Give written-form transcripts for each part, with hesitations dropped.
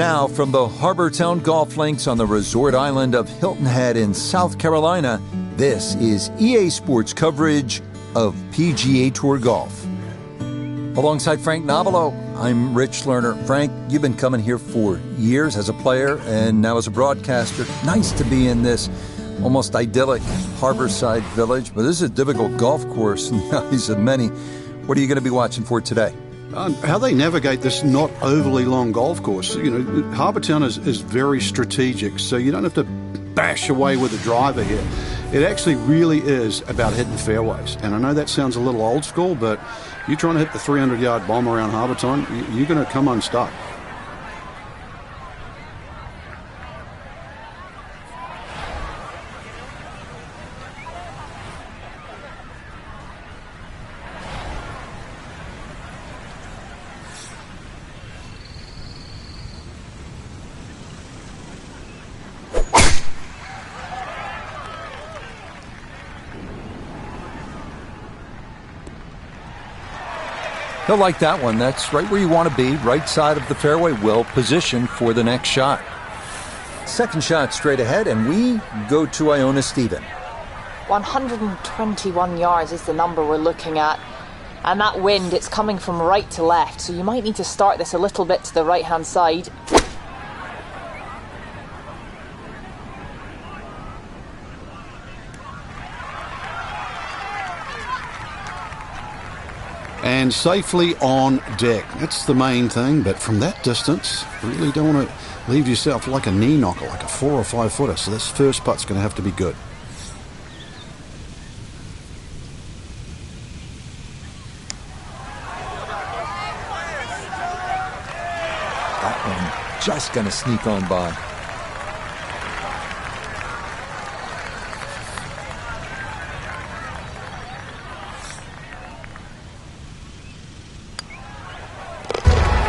Now, from the Harbour Town Golf Links on the resort island of Hilton Head in South Carolina, this is EA Sports coverage of PGA Tour Golf. Alongside Frank Novelo, I'm Rich Lerner. Frank, you've been coming here for years as a player and now as a broadcaster. Nice to be in this almost idyllic Harborside village, but this is a difficult golf course in the eyes of many. What are you going to be watching for today? How they navigate this not overly long golf course. You know, Harbour Town is very strategic, so you don't have to bash away with a driver here. It actually really is about hitting fairways. And I know that sounds a little old school, but you're trying to hit the 300-yard bomb around Harbour Town, you're going to come unstuck. He'll like that one. That's right where you want to be, right side of the fairway, well positioned for the next shot. Second shot straight ahead, and we go to Iona Stephen. 121 yards is the number we're looking at. And that wind, it's coming from right to left, so you might need to start this a little bit to the right-hand side. And safely on deck. That's the main thing, but from that distance, you really don't want to leave yourself like a knee knocker, like a 4 or 5 footer. So this first putt's going to have to be good. That one just going to sneak on by.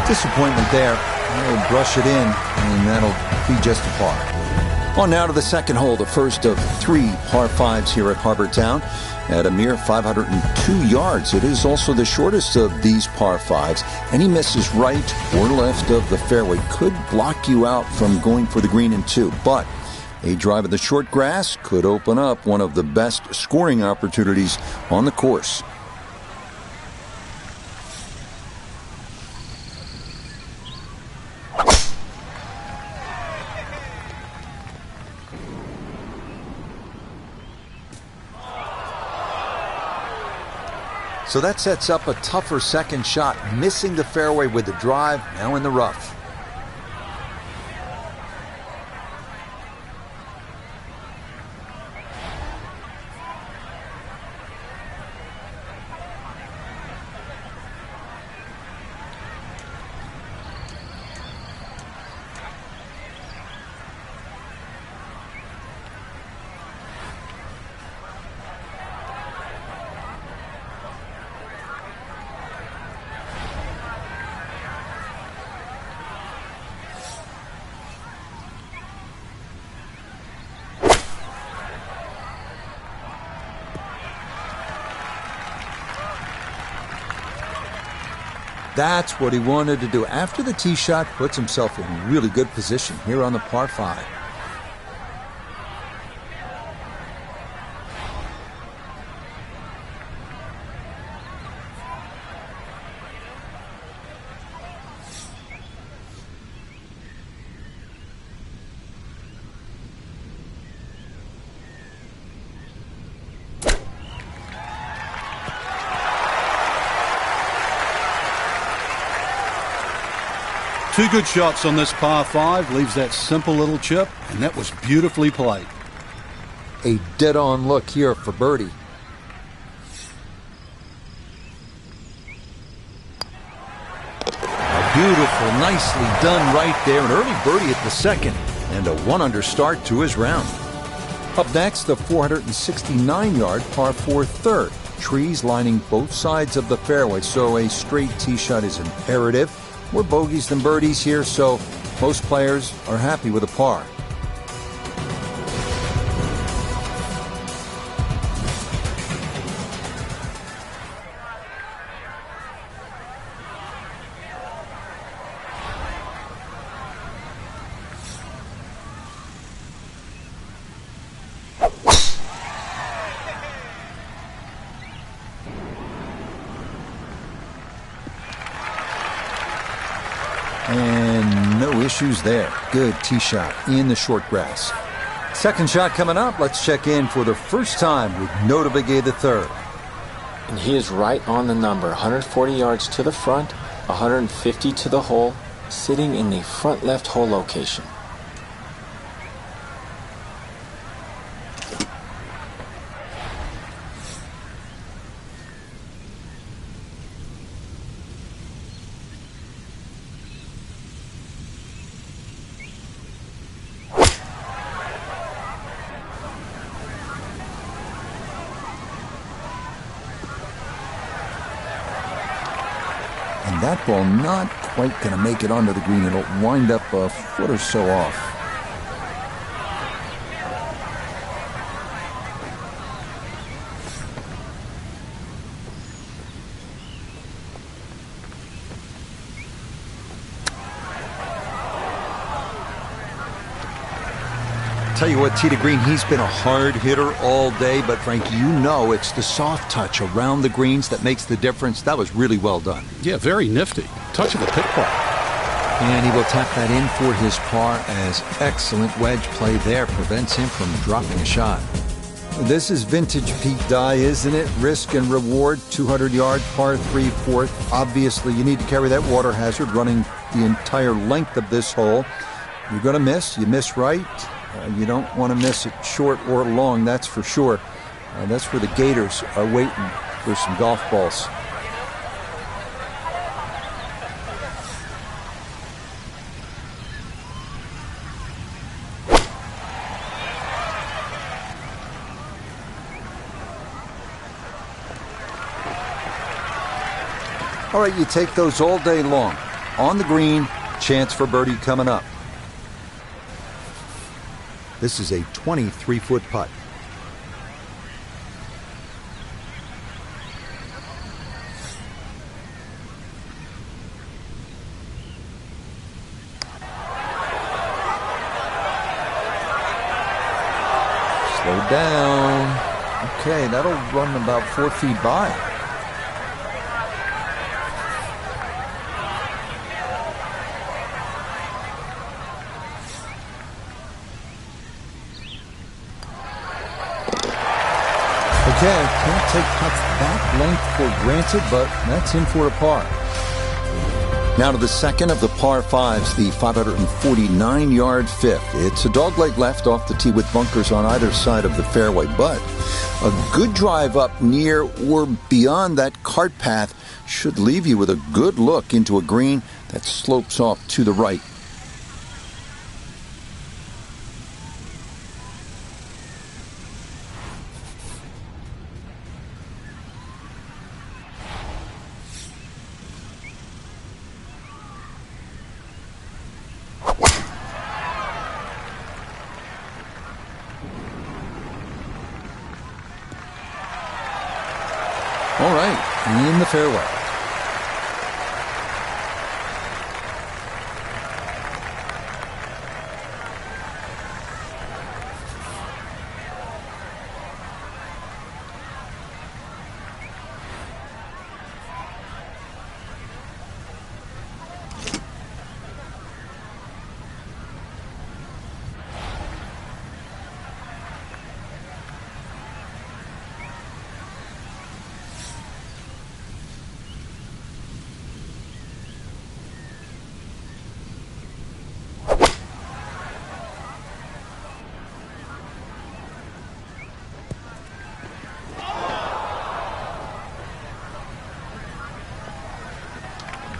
Disappointment there. He'll brush it in, and that'll be just a par. On now to the second hole, the first of 3 par 5s here at Harbour Town. At a mere 502 yards, it is also the shortest of these par 5s. Any misses right or left of the fairway could block you out from going for the green in 2, but a drive of the short grass could open up one of the best scoring opportunities on the course. So that sets up a tougher second shot, missing the fairway with the drive, now in the rough. That's what he wanted to do. After the tee shot, puts himself in really good position here on the par 5. Two good shots on this par 5, leaves that simple little chip, and that was beautifully played. A dead-on look here for birdie. Beautiful, nicely done right there. An early birdie at the second, and a 1-under start to his round. Up next, the 469-yard par 4 third. Trees lining both sides of the fairway, so a straight tee shot is imperative. More bogeys than birdies here, so most players are happy with a par. And no issues there. Good tee shot in the short grass. Second shot coming up. Let's check in for the first time with Notobegay the third. And he is right on the number. 140 yards to the front, 150 to the hole, sitting in the front left hole location. And that ball not quite going to make it onto the green. It'll wind up a foot or so off. Tell you what, tee to green, he's been a hard hitter all day, but Frank, you know it's the soft touch around the greens that makes the difference. That was really well done. Yeah, very nifty. Touch of the pit par. And he will tap that in for his par, as excellent wedge play there prevents him from dropping a shot. This is vintage Pete Dye, isn't it? Risk and reward, 200-yard par 3 fourth. Obviously, you need to carry that water hazard running the entire length of this hole. You're going to miss. You miss right. You don't want to miss it short or long, that's for sure. That's where the Gators are waiting for some golf balls. All right, you take those all day long. On the green, chance for birdie coming up. This is a 23-foot putt. Slow down. Okay, that'll run about 4 feet by. Okay, can't take putts that length for granted, but that's in for a par. Now to the second of the par fives, the 549-yard fifth. It's a dogleg left off the tee with bunkers on either side of the fairway, but a good drive up near or beyond that cart path should leave you with a good look into a green that slopes off to the right. All right, in the fairway.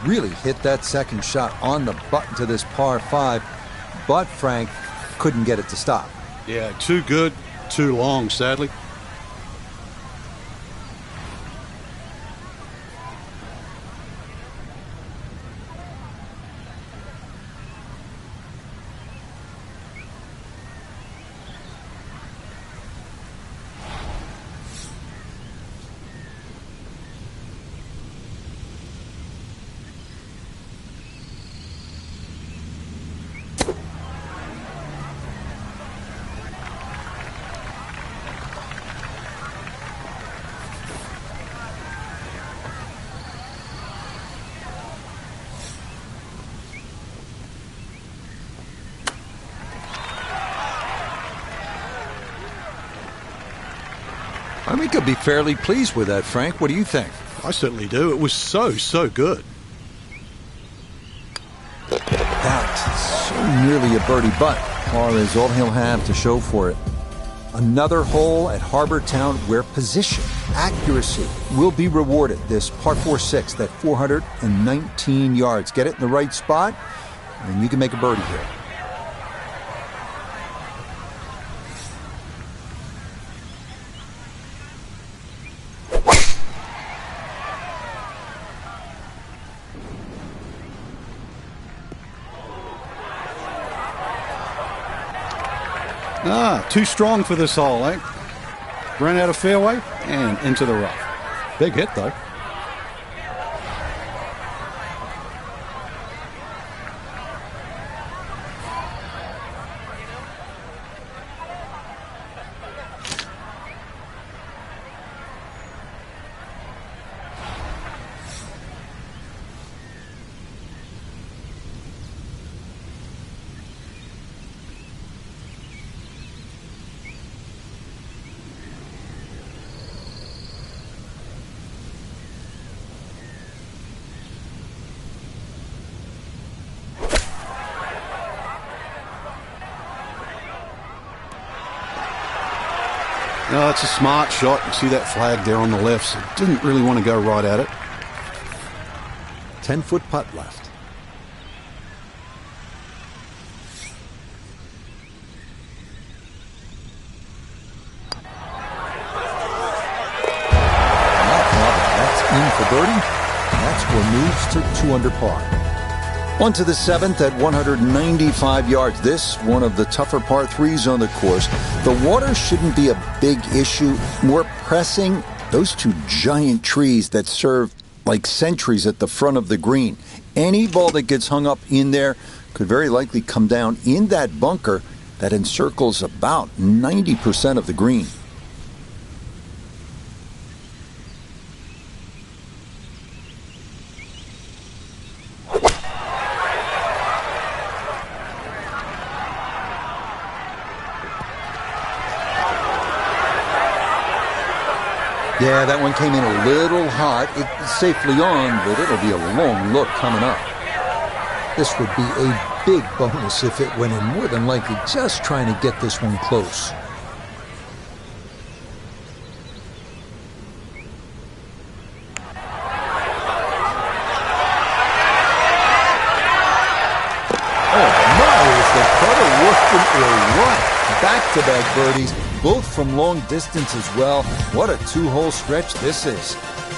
Really hit that second shot on the button to this par five, but Frank couldn't get it to stop. Yeah, too good, too long, sadly. We could be fairly pleased with that, Frank. What do you think? I certainly do. It was so good. That's so nearly a birdie, but par is all he'll have to show for it. Another hole at Harbour Town where position, accuracy will be rewarded. This par 4-6 at 419 yards. Get it in the right spot, and you can make a birdie here. Too strong for this hole, eh? Ran out of fairway and into the rough. Big hit, though. No, it's a smart shot. You see that flag there on the left, so didn't really want to go right at it. 10-foot putt left. That's in for birdie. That score moves to 2 under par. On to the 7th at 195 yards. This one of the tougher par 3s on the course. The water shouldn't be a big issue. More pressing, those 2 giant trees that serve like sentries at the front of the green. Any ball that gets hung up in there could very likely come down in that bunker that encircles about 90% of the green. Yeah, that one came in a little hot. It's safely on, but it'll be a long look coming up. This would be a big bonus if it went in, more than likely just trying to get this one close. Oh my, is the putter working or what? Back-to-back birdies, both from long distance as well. What a 2-hole stretch this is.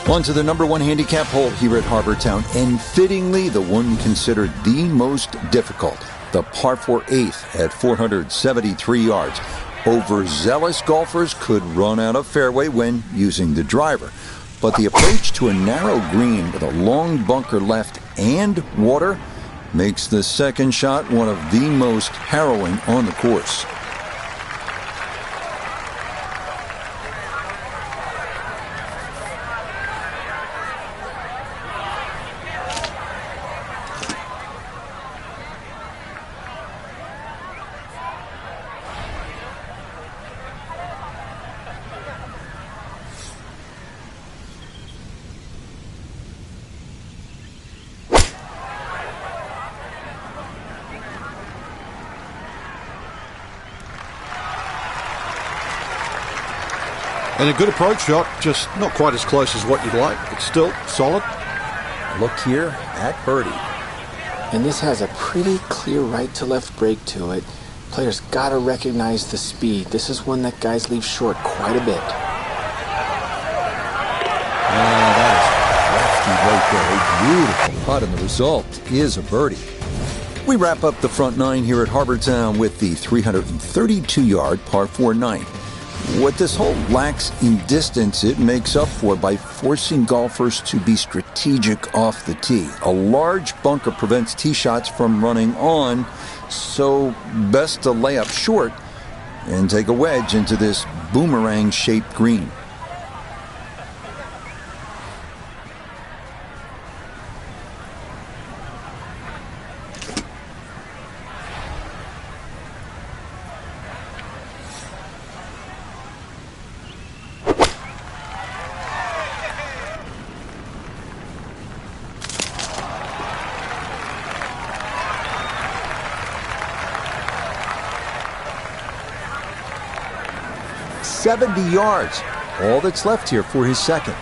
On to the number 1 handicap hole here at Harbour Town, and fittingly the one considered the most difficult, the par 4/8 at 473 yards. Overzealous golfers could run out of fairway when using the driver, but the approach to a narrow green with a long bunker left and water makes the second shot one of the most harrowing on the course. And a good approach shot, just not quite as close as what you'd like, but still solid. Look here at birdie. And this has a pretty clear right to left break to it. Players gotta recognize the speed. This is one that guys leave short quite a bit. That is lefty right there. A beautiful putt, and the result is a birdie. We wrap up the front 9 here at Harbour Town with the 332-yard par 4-9. What this hole lacks in distance, it makes up for by forcing golfers to be strategic off the tee. A large bunker prevents tee shots from running on, so best to lay up short and take a wedge into this boomerang-shaped green. 70 yards. All that's left here for his second.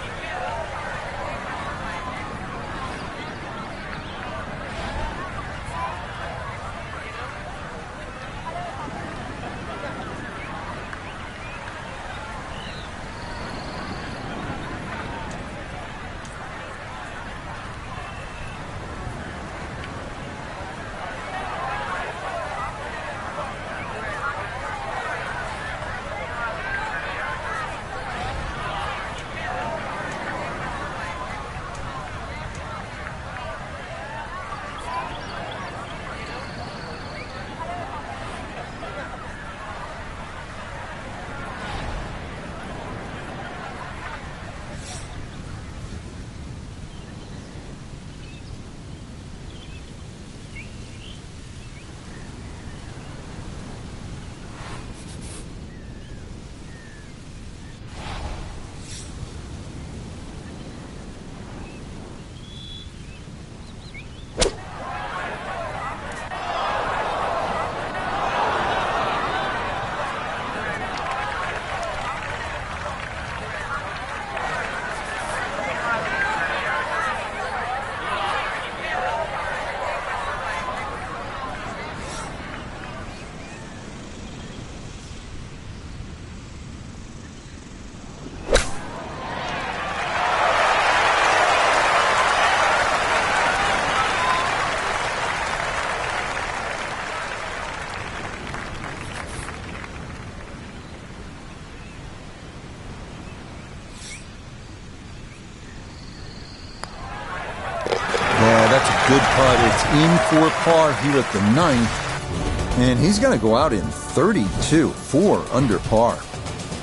Good putt. It's in for par here at the 9th. And he's going to go out in 32, 4 under par.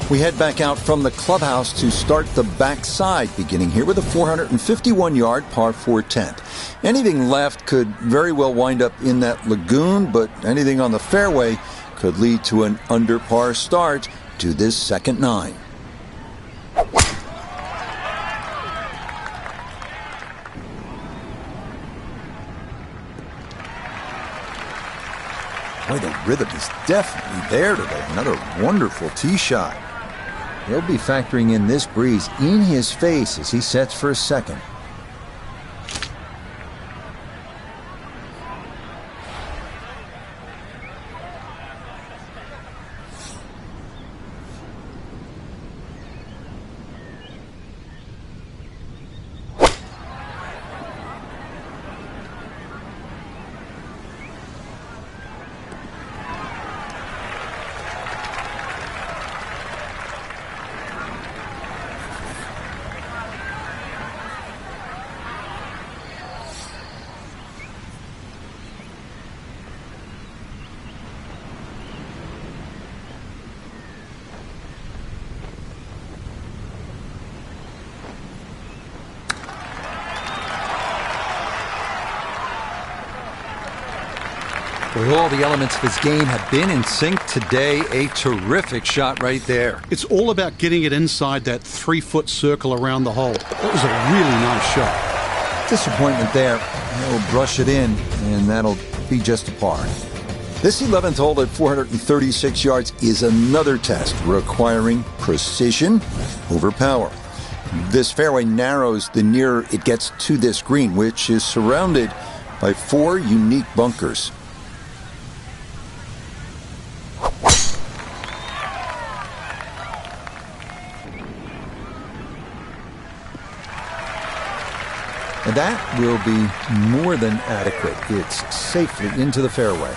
We head back out from the clubhouse to start the backside, beginning here with a 451-yard par 4 10th. Anything left could very well wind up in that lagoon, but anything on the fairway could lead to an under par start to this second 9. Boy, the rhythm is definitely there today. Another wonderful tee shot. He'll be factoring in this breeze in his face as he sets for a second. Well, all the elements of his game have been in sync today. A terrific shot right there. It's all about getting it inside that 3-foot circle around the hole. That was a really nice shot. Disappointment there. He'll brush it in, and that'll be just a par. This 11th hole at 436 yards is another test requiring precision over power. This fairway narrows the nearer it gets to this green, which is surrounded by 4 unique bunkers. And that will be more than adequate. It's safely into the fairway.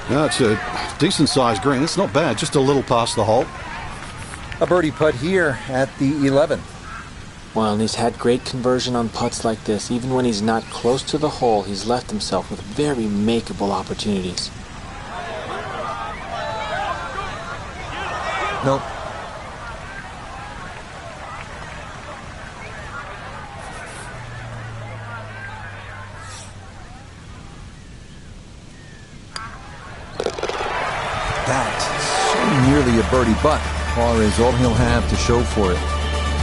No, it's a decent-sized green. It's not bad, just a little past the hole. A birdie putt here at the 11th. Well, and he's had great conversion on putts like this. Even when he's not close to the hole, he's left himself with very makeable opportunities. Nope. That's so nearly a birdie, but par is all he'll have to show for it.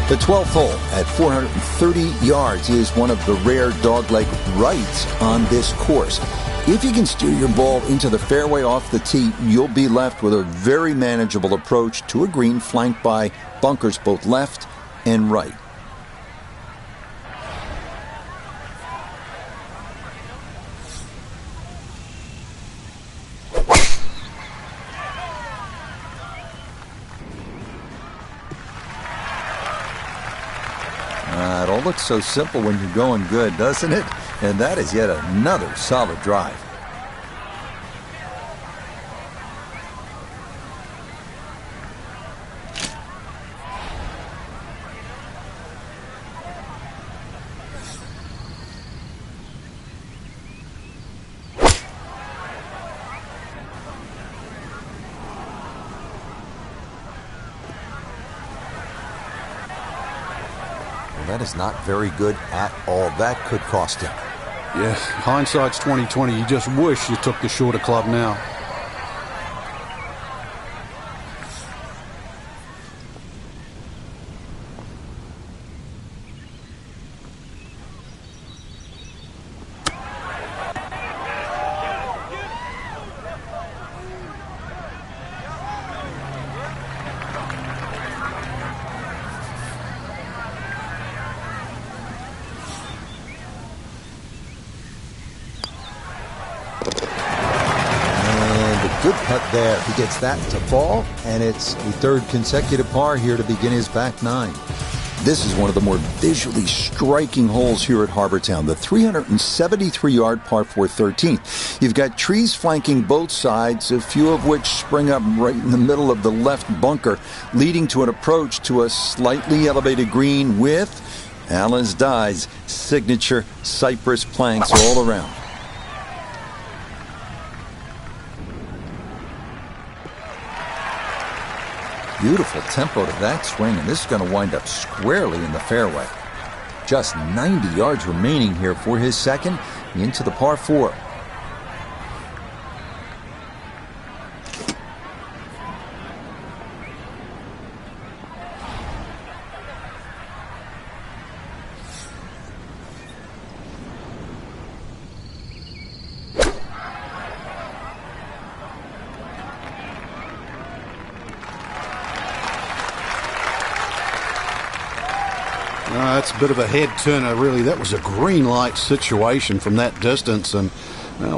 The 12th hole at 430 yards is one of the rare dogleg rights on this course. If you can steer your ball into the fairway off the tee, you'll be left with a very manageable approach to a green flanked by bunkers both left and right. It all looks so simple when you're going good, doesn't it? And that is yet another solid drive. That is not very good at all. That could cost him. Yeah, hindsight's 20/20. You just wish you took the shorter club now. Good putt there. He gets that to fall, and it's a third consecutive par here to begin his back nine. This is one of the more visually striking holes here at Harbour Town, the 373-yard par 4 13th. You've got trees flanking both sides, a few of which spring up right in the middle of the left bunker, leading to an approach to a slightly elevated green with Alan's Dye's signature cypress planks all around. Beautiful tempo to that swing, and this is going to wind up squarely in the fairway. Just 90 yards remaining here for his second into the par 4. That's a bit of a head turner, really. That was a green light situation from that distance, and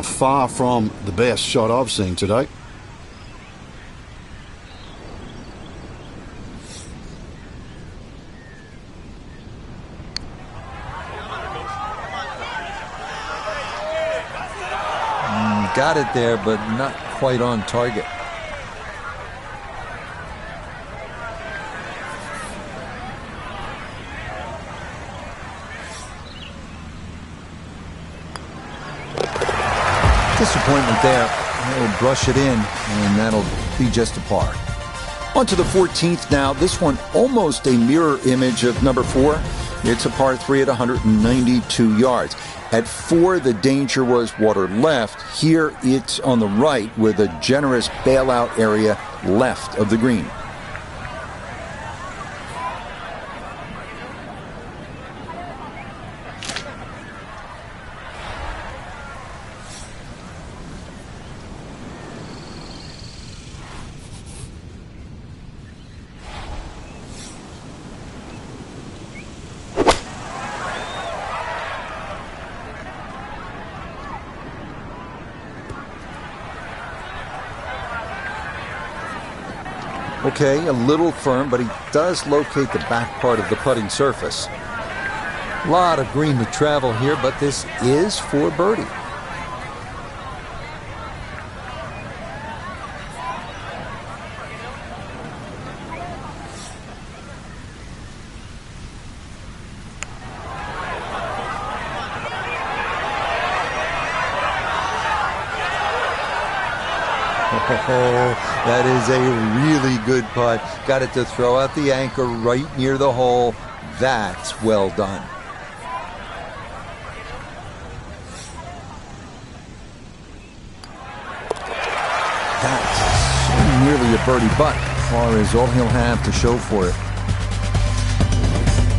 far from the best shot I've seen today. Got it there, but not quite on target. Disappointment there. He'll brush it in, and that'll be just a par. On to the 14th now. This one almost a mirror image of number 4. It's a par 3 at 192 yards. At 4, the danger was water left. Here, it's on the right with a generous bailout area left of the green. Okay, a little firm, but he does locate the back part of the putting surface. A lot of green to travel here, but this is for birdie. Oh, that is a really good putt. Got it to throw out the anchor right near the hole. That's well done. That's nearly a birdie, but par is all he'll have to show for it.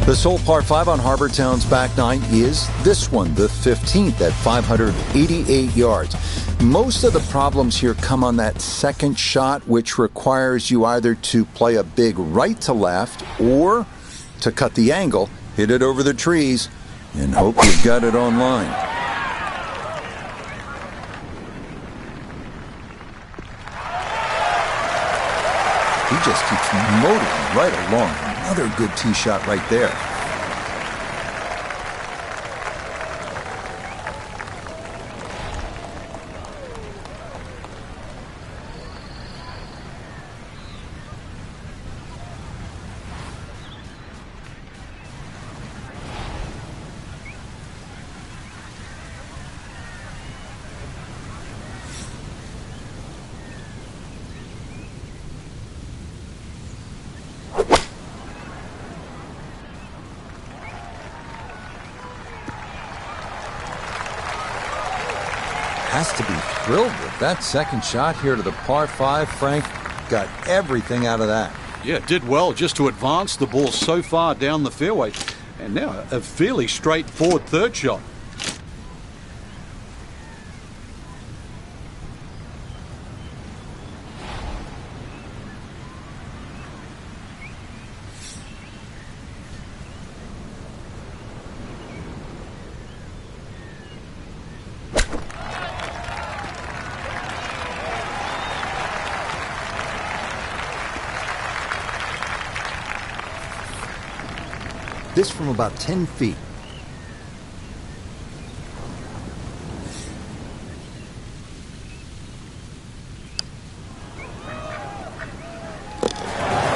The sole par 5 on Harbour Town's back nine is this one, the 15th at 588 yards. Most of the problems here come on that second shot, which requires you either to play a big right to left or to cut the angle, hit it over the trees, and hope you've got it online. He just keeps motoring right along. Another good tee shot right there. Has to be thrilled with that second shot here to the par 5. Frank got everything out of that. Yeah, did well just to advance the ball so far down the fairway. And now a fairly straightforward third shot. This from about 10 feet.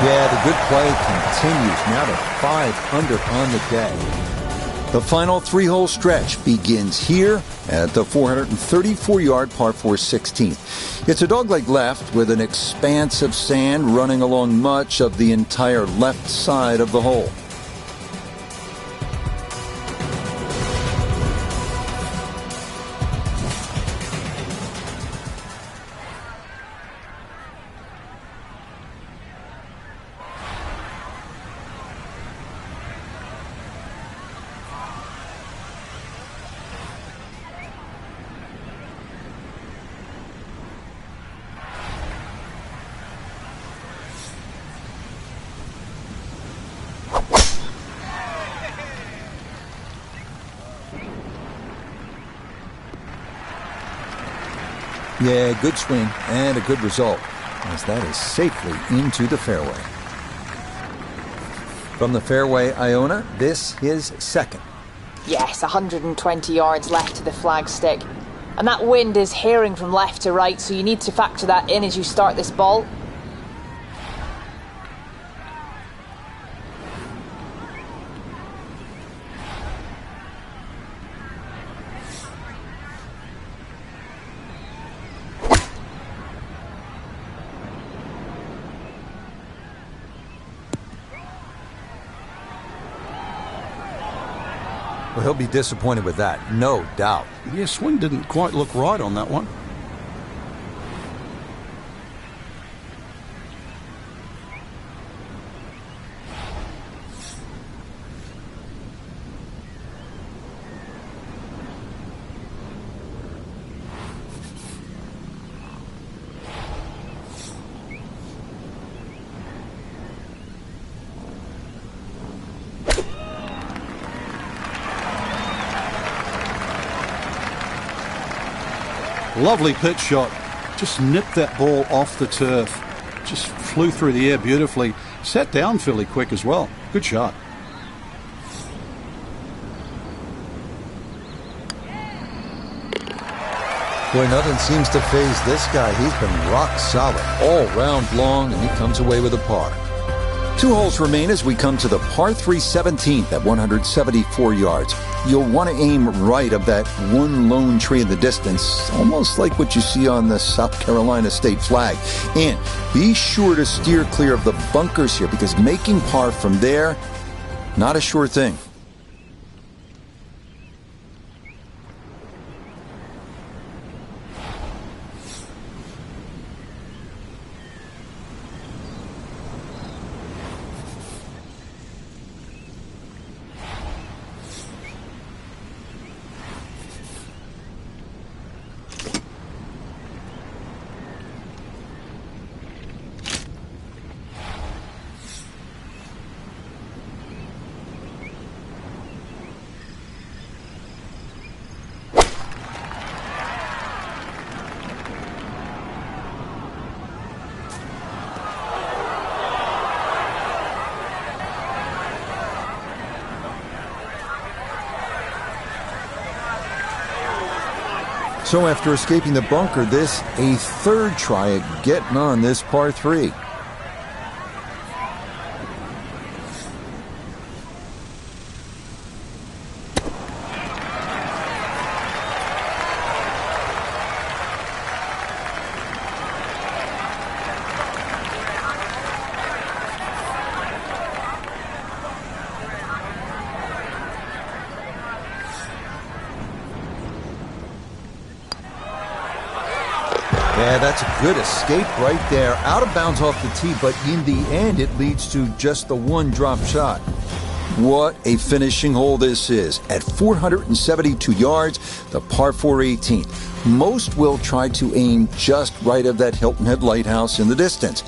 Yeah, the good play continues. Now to 5 under on the day. The final 3-hole stretch begins here at the 434-yard par 4 16th. It's a dogleg left with an expanse of sand running along much of the entire left side of the hole. Yeah, good swing and a good result, as that is safely into the fairway. From the fairway, Iona, this is second. Yes, 120 yards left to the flagstick. And that wind is herring from left to right, so you need to factor that in as you start this ball. Well, he'll be disappointed with that, no doubt. Yeah, swing didn't quite look right on that one. Lovely pitch shot. Just nipped that ball off the turf. Just flew through the air beautifully. Sat down fairly quick as well. Good shot. Boy, nothing seems to faze this guy. He's been rock solid all round long, and he comes away with a par. 2 holes remain as we come to the par 3 17th at 174 yards. You'll want to aim right of that one lone tree in the distance, almost like what you see on the South Carolina state flag. And be sure to steer clear of the bunkers here, because making par from there, not a sure thing. So after escaping the bunker, this a third try at getting on this par 3. Yeah, that's a good escape right there. Out of bounds off the tee, but in the end, it leads to just the one drop shot. What a finishing hole this is. At 472 yards, the par 4 18th. Most will try to aim just right of that Hilton Head Lighthouse in the distance.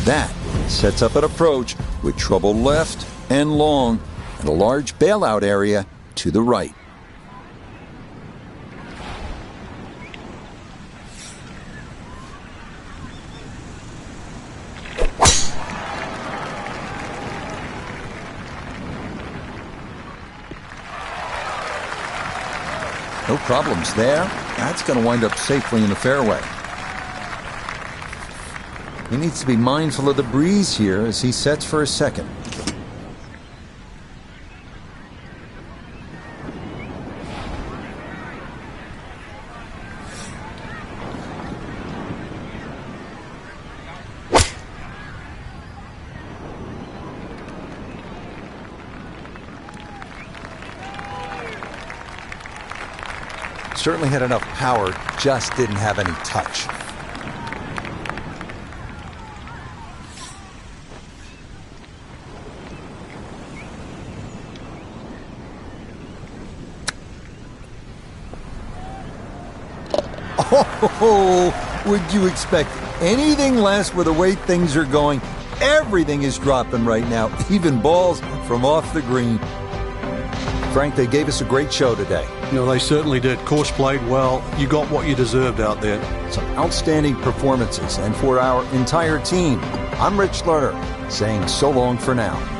That sets up an approach with trouble left and long and a large bailout area to the right. No problems there. That's going to wind up safely in the fairway. He needs to be mindful of the breeze here as he sets for a second. Certainly had enough power, just didn't have any touch. Oh, would you expect anything less with the way things are going? Everything is dropping right now, even balls from off the green. Frank, they gave us a great show today. No, they certainly did. Course played well. You got what you deserved out there. Some outstanding performances. And for our entire team, I'm Rich Lerner, saying so long for now.